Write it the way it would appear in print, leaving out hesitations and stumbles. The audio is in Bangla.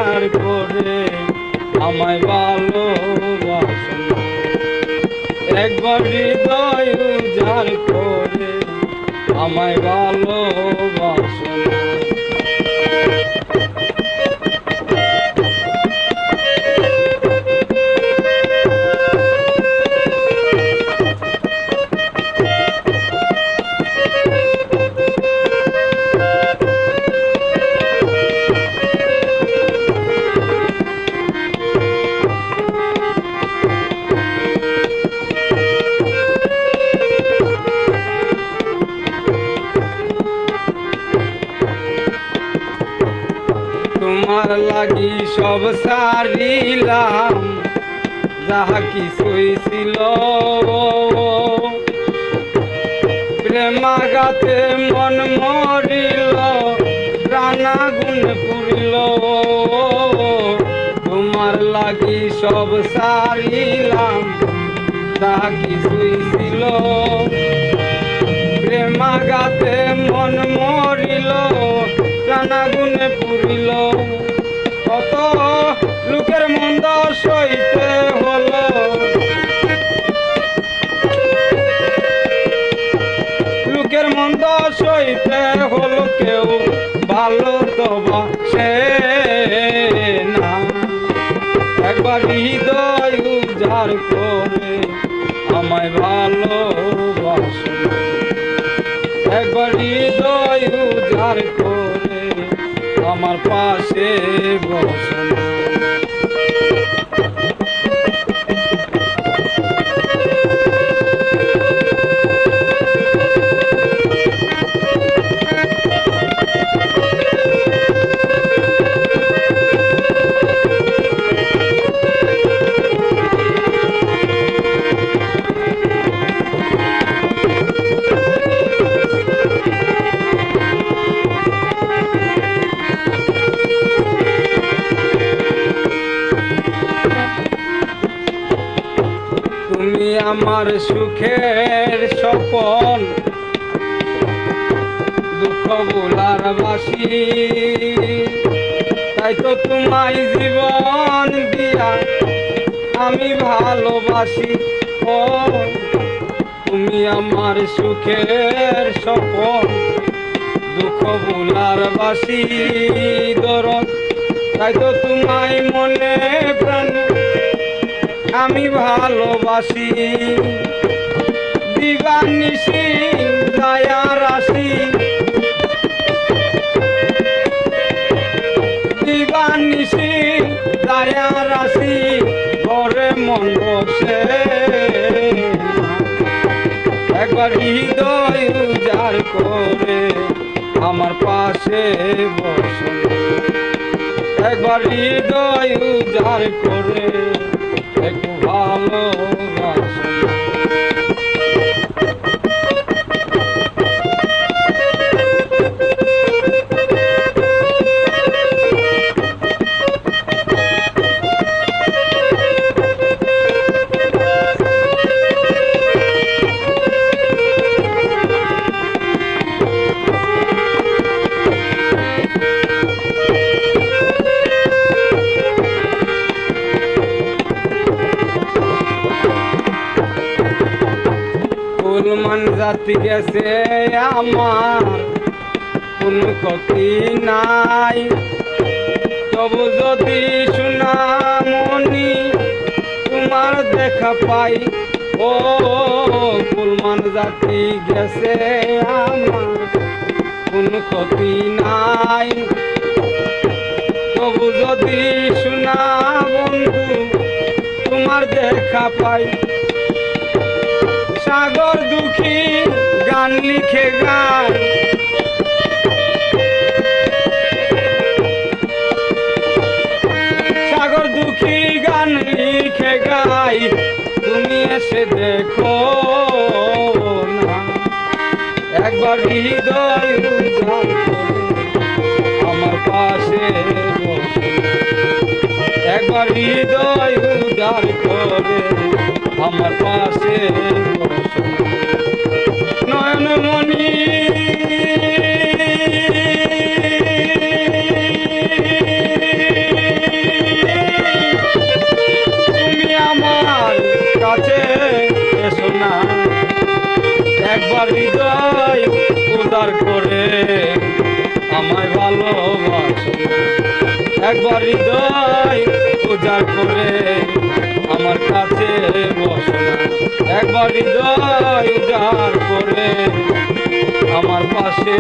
উজাড় করে আমায় ভালোবাসো না। একবার হৃদয় উজাড় করে আমায় ভালোবাসো না। তোমার লাগি সব সারিলাম, যাহা কিছুই ছিল। প্রেমাঘাতে মন মরিল, প্রাণাগুণ পুরিল। তোমার লাগি সব সারিলাম, যাহা কিছুই ছিল। প্রেমাঘাতে মন মরিল, প্রাণাগুণে পুরিল। কত লোকের মন্দ সইতে হলো, লোকের মন্দ সইতে হলো, কেউ ভালো তো বাসে না। একবার হৃদয় উজাড় করে আমায় ভালোবাসো না। একবার হৃদয় উজাড় করে আমার পাশে বসো না। তুমি আমার সুখের স্বপন, দুঃখ ভোলার বাসি। তাই তো তোমায় জীবন দিয়া আমি ভালোবাসি। ও তুমি আমার সুখের স্বপন, দুঃখ ভোলার বাসি দরদ। তাই তো তোমায় মনে প্রাণে আমি ভালোবাসি। দিবানিশি দয়া রাশি, দিবানিশি দয়া রাশি ঘরে মন বসে। একবার হৃদয় উজাড় করে আমার পাশে বসো। একবার হৃদয় উজাড় করে একটু ভালোবাসো। মুসলমান জাতি গেছে আমার কোনো ক্ষতি নাই, তবু যদি সোনামণি তোমার দেখা পাই। ও মুসলমান জাতি গেছে আমার কোনো ক্ষতি নাই, তবু যদি সোনা বন্ধু তোমার দেখা পাই। সাগর দুঃখী গান লিখে গান, সাগর দুঃখী গান লিখে গাই। তুমি এসে দেখো না, একবার হৃদয় উজাড় করে আমার পাশে বসো। একবার হৃদয় উজাড় করে আমার পাশে বসো। নয়নমণি একবার হৃদয় উদার করে আমায় ভালোবাসো না। একবার হৃদয় উজাড় করে আমার কাছে বসো না। একবার হৃদয় উজাড় করে আমার পাশে